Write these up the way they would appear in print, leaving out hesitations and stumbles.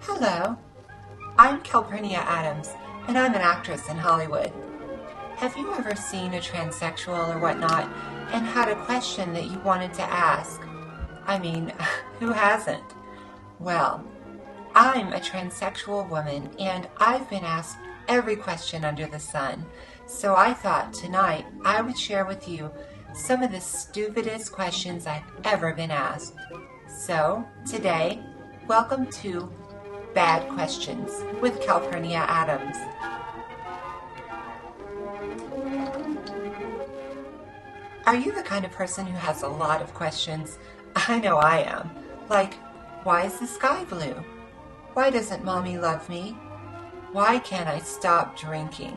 Hello, I'm Calpernia Addams, and I'm an actress in Hollywood. Have you ever seen a transsexual or whatnot and had a question that you wanted to ask? I mean, who hasn't? Well, I'm a transsexual woman, and I've been asked every question under the sun, so I thought tonight I would share with you some of the stupidest questions I've ever been asked. So, today, welcome to Bad Questions with Calpernia Addams. Are you the kind of person who has a lot of questions? I know I am. Like, why is the sky blue? Why doesn't mommy love me? Why can't I stop drinking?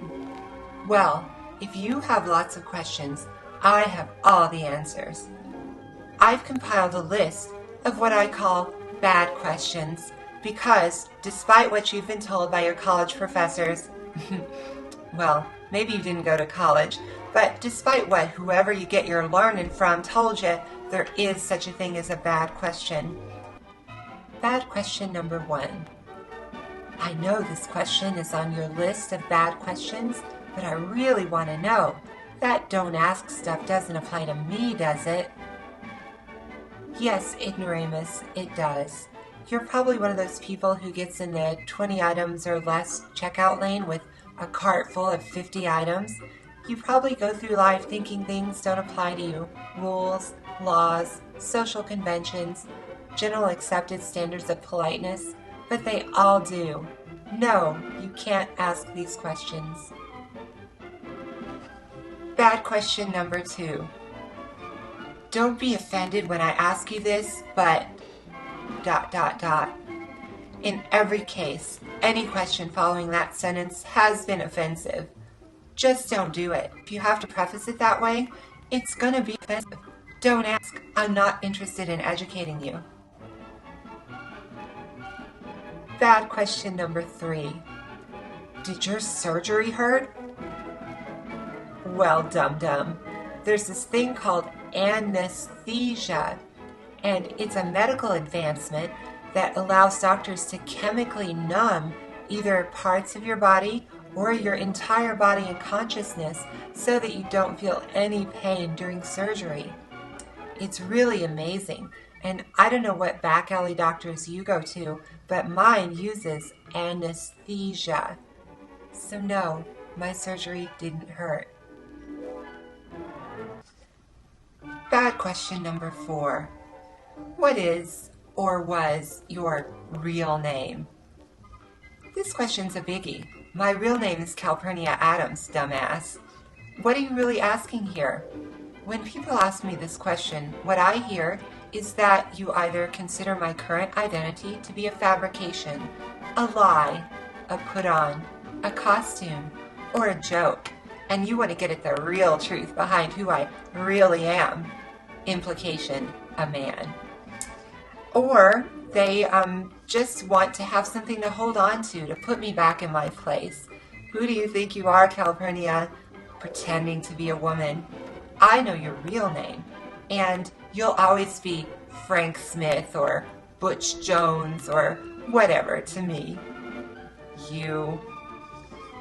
Well, if you have lots of questions, I have all the answers. I've compiled a list of what I call bad questions because, despite what you've been told by your college professors, well, maybe you didn't go to college, but despite what whoever you get your learning from told you, there is such a thing as a bad question. Bad question number 1. I know this question is on your list of bad questions, but I really want to know. That don't ask stuff doesn't apply to me, does it? Yes, ignoramus, it does. You're probably one of those people who gets in the 20 items or less checkout lane with a cart full of 50 items. You probably go through life thinking things don't apply to you. Rules, laws, social conventions, general accepted standards of politeness, but they all do. No, you can't ask these questions. Bad question number 2. Don't be offended when I ask you this, but ... In every case, any question following that sentence has been offensive. Just don't do it. If you have to preface it that way, it's gonna be offensive. Don't ask. I'm not interested in educating you. Bad question number 3. Did your surgery hurt? Well, dum-dum. There's this thing called anesthesia, and it's a medical advancement that allows doctors to chemically numb either parts of your body or your entire body and consciousness so that you don't feel any pain during surgery. It's really amazing, and I don't know what back alley doctors you go to, but mine uses anesthesia. So no, my surgery didn't hurt. Bad question number 4. What is or was your real name? This question's a biggie. My real name is Calpernia Addams, dumbass. What are you really asking here? When people ask me this question, what I hear is that you either consider my current identity to be a fabrication, a lie, a put-on, a costume, or a joke, and you want to get at the real truth behind who I really am. Implication, a man. Or they just want to have something to hold on to put me back in my place. Who do you think you are, Calpurnia? Pretending to be a woman. I know your real name, and you'll always be Frank Smith or Butch Jones or whatever to me. You.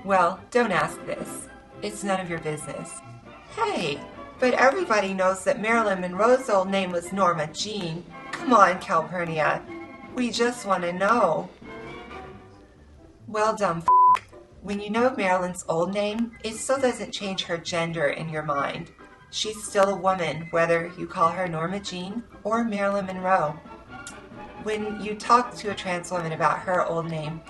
Well, don't ask this. It's none of your business. Hey, but everybody knows that Marilyn Monroe's old name was Norma Jean. Come on, Calpurnia. We just want to know. Well, dumb f***. When you know Marilyn's old name, it still doesn't change her gender in your mind. She's still a woman, whether you call her Norma Jean or Marilyn Monroe. When you talk to a trans woman about her old name,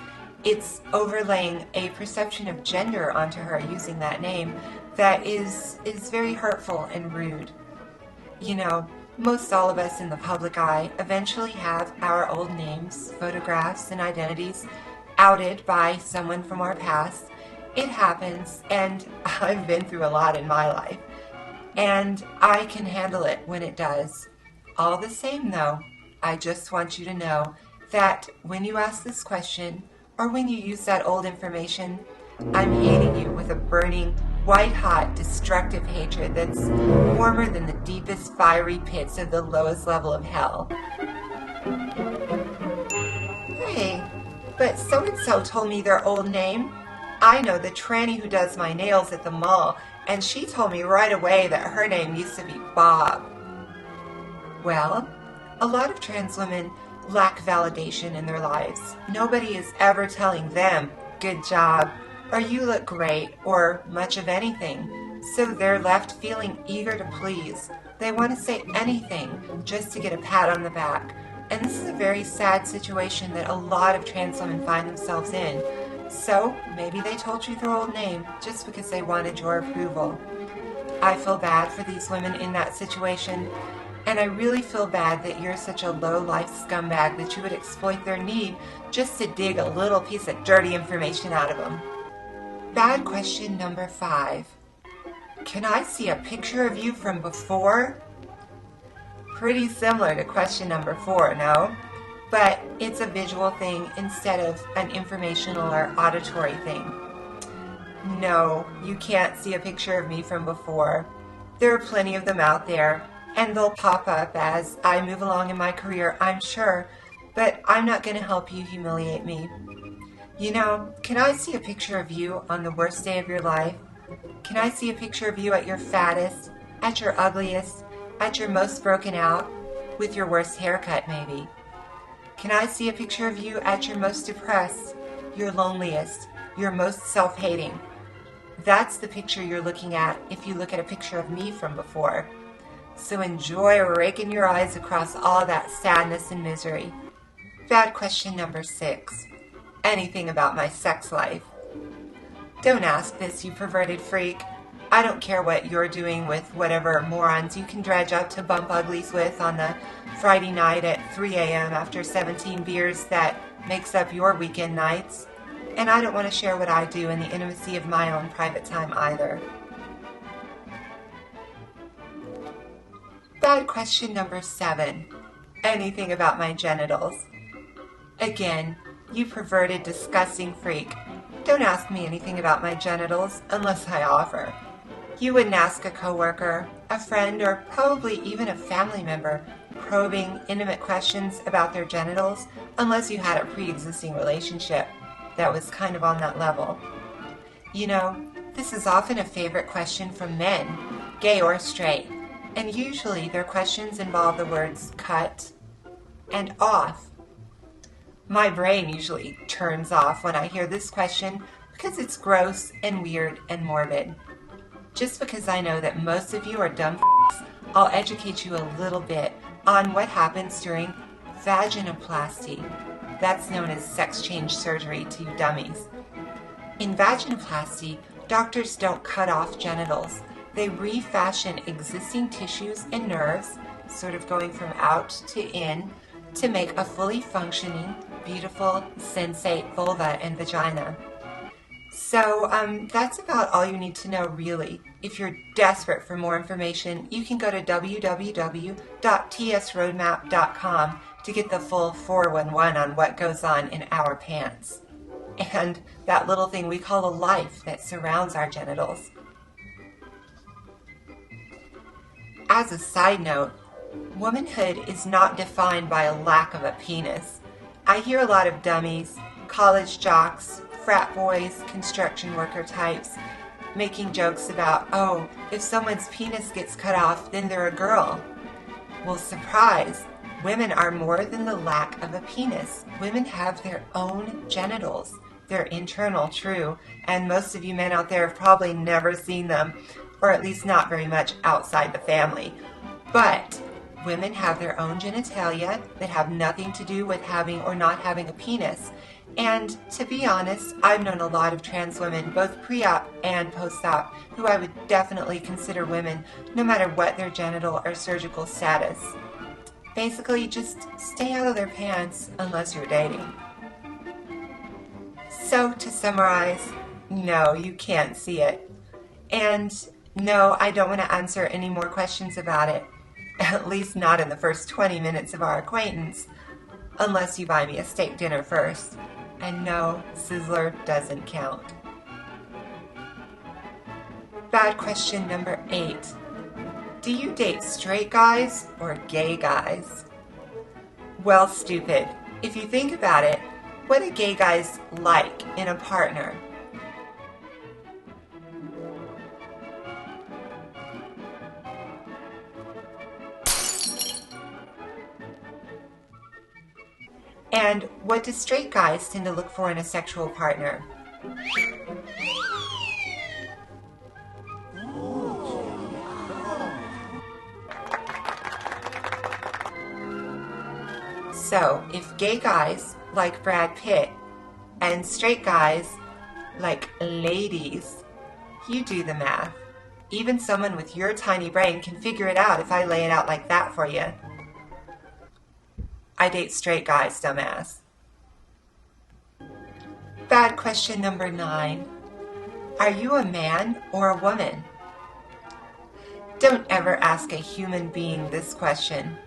it's overlaying a perception of gender onto her using that name that is very hurtful and rude. You know, most all of us in the public eye eventually have our old names, photographs, and identities outed by someone from our past. It happens, and I've been through a lot in my life, and I can handle it when it does. All the same, though, I just want you to know that when you ask this question, or when you use that old information, I'm hating you with a burning, white-hot, destructive hatred that's warmer than the deepest fiery pits of the lowest level of hell. Hey, but so-and-so told me their old name. I know the tranny who does my nails at the mall, and she told me right away that her name used to be Bob. Well, a lot of trans women lack validation in their lives. Nobody is ever telling them, good job, or you look great, or much of anything. So they're left feeling eager to please. They want to say anything just to get a pat on the back. And this is a very sad situation that a lot of trans women find themselves in. So maybe they told you their old name just because they wanted your approval. I feel bad for these women in that situation, and I really feel bad that you're such a low-life scumbag that you would exploit their need just to dig a little piece of dirty information out of them. Bad question number 5. Can I see a picture of you from before? Pretty similar to question number 4, no? But it's a visual thing instead of an informational or auditory thing. No, you can't see a picture of me from before. There are plenty of them out there, and they'll pop up as I move along in my career, I'm sure, but I'm not going to help you humiliate me. You know, can I see a picture of you on the worst day of your life? Can I see a picture of you at your fattest, at your ugliest, at your most broken out, with your worst haircut maybe? Can I see a picture of you at your most depressed, your loneliest, your most self-hating? That's the picture you're looking at if you look at a picture of me from before. So enjoy raking your eyes across all that sadness and misery. Bad question number 6. Anything about my sex life? Don't ask this, you perverted freak. I don't care what you're doing with whatever morons you can dredge up to bump uglies with on the Friday night at 3 a.m. after 17 beers that makes up your weekend nights. And I don't want to share what I do in the intimacy of my own private time either. Bad question number 7. Anything about my genitals? Again, you perverted, disgusting freak. Don't ask me anything about my genitals unless I offer. You wouldn't ask a coworker, a friend, or probably even a family member probing, intimate questions about their genitals unless you had a pre-existing relationship that was kind of on that level. You know, this is often a favorite question from men, gay or straight, and usually their questions involve the words cut and off. My brain usually turns off when I hear this question because it's gross and weird and morbid. Just because I know that most of you are dumb f***s, I'll educate you a little bit on what happens during vaginoplasty. That's known as sex change surgery to you dummies. In vaginoplasty, doctors don't cut off genitals. They refashion existing tissues and nerves, sort of going from out to in, to make a fully functioning, beautiful, sensate vulva and vagina. So that's about all you need to know, really. If you're desperate for more information, you can go to www.tsroadmap.com to get the full 411 on what goes on in our pants. And that little thing we call a life that surrounds our genitals. As a side note, womanhood is not defined by a lack of a penis. I hear a lot of dummies, college jocks, frat boys, construction worker types making jokes about, oh, if someone's penis gets cut off, then they're a girl. Well, surprise, women are more than the lack of a penis. Women have their own genitals. They're internal, true, and most of you men out there have probably never seen them, or at least not very much outside the family. But women have their own genitalia that have nothing to do with having or not having a penis. And to be honest, I've known a lot of trans women, both pre-op and post-op, who I would definitely consider women, no matter what their genital or surgical status. Basically, just stay out of their pants unless you're dating. So, to summarize, no, you can't see it. And no, I don't want to answer any more questions about it, at least not in the first 20 minutes of our acquaintance, unless you buy me a steak dinner first. And no, Sizzler doesn't count. Bad question number 8. Do you date straight guys or gay guys? Well, stupid. If you think about it, What do gay guys like in a partner? And what do straight guys tend to look for in a sexual partner? So, if gay guys like Brad Pitt and straight guys like ladies, you do the math. Even someone with your tiny brain can figure it out if I lay it out like that for you. I date straight guys, dumbass. Bad question number 9. Are you a man or a woman? Don't ever ask a human being this question.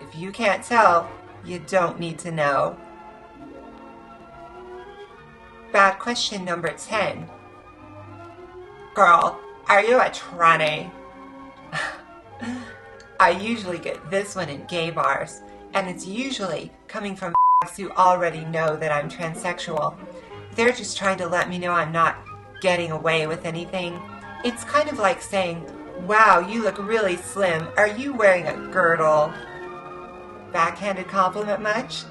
If you can't tell, you don't need to know. Bad question number 10. Girl, are you a tranny? I usually get this one in gay bars, and it's usually coming from who already know that I'm transsexual. They're just trying to let me know I'm not getting away with anything. It's kind of like saying, wow, you look really slim. Are you wearing a girdle? Backhanded compliment much?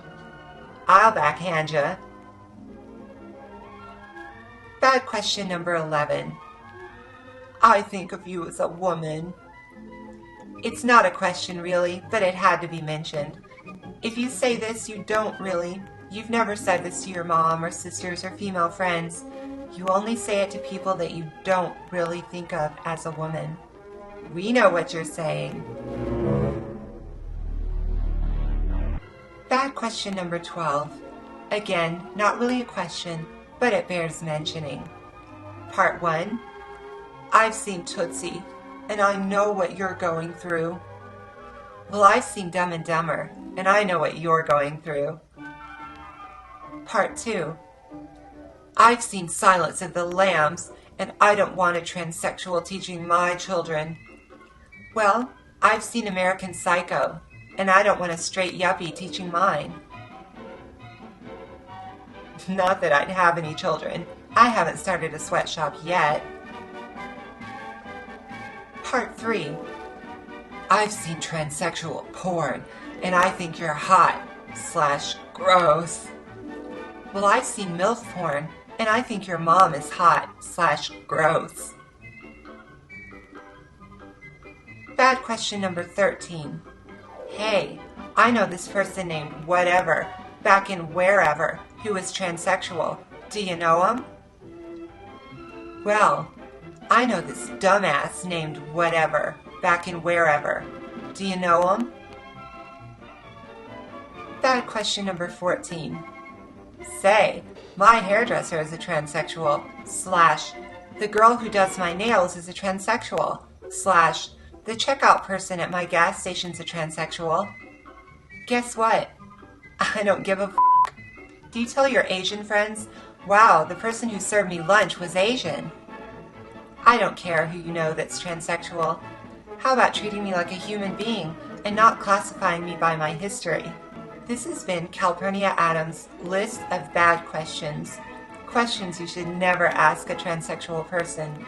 I'll backhand ya. Bad question number 11. I think of you as a woman. It's not a question really, but it had to be mentioned. If you say this, you don't really. You've never said this to your mom or sisters or female friends. You only say it to people that you don't really think of as a woman. We know what you're saying. Bad question number 12. Again, not really a question, but it bears mentioning. Part 1. I've seen Tootsie, and I know what you're going through. Well, I've seen Dumb and Dumber, and I know what you're going through. Part 2. I've seen Silence of the Lambs, and I don't want a transsexual teaching my children. Well, I've seen American Psycho, and I don't want a straight yuppie teaching mine. Not that I'd have any children. I haven't started a sweatshop yet. Part 3. I've seen transsexual porn, and I think you're hot/gross. Well, I've seen MILF porn, and I think your mom is hot/gross. Bad question number 13. Hey, I know this person named whatever, back in wherever, who is transsexual. Do you know him? Well, I know this dumbass named whatever, back in wherever. Do you know him? Bad question number 14. Say, my hairdresser is a transsexual, / the girl who does my nails is a transsexual, / the checkout person at my gas station's a transsexual. Guess what? I don't give a f***. Do you tell your Asian friends, wow, the person who served me lunch was Asian? I don't care who you know that's transsexual. How about treating me like a human being and not classifying me by my history? This has been Calpernia Addams' list of bad questions. Questions you should never ask a transsexual person.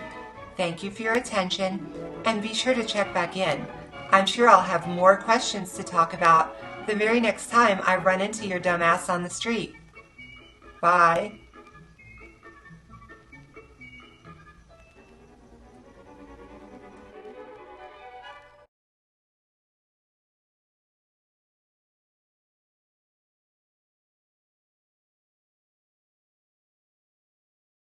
Thank you for your attention, and be sure to check back in. I'm sure I'll have more questions to talk about the very next time I run into your dumb ass on the street. Bye.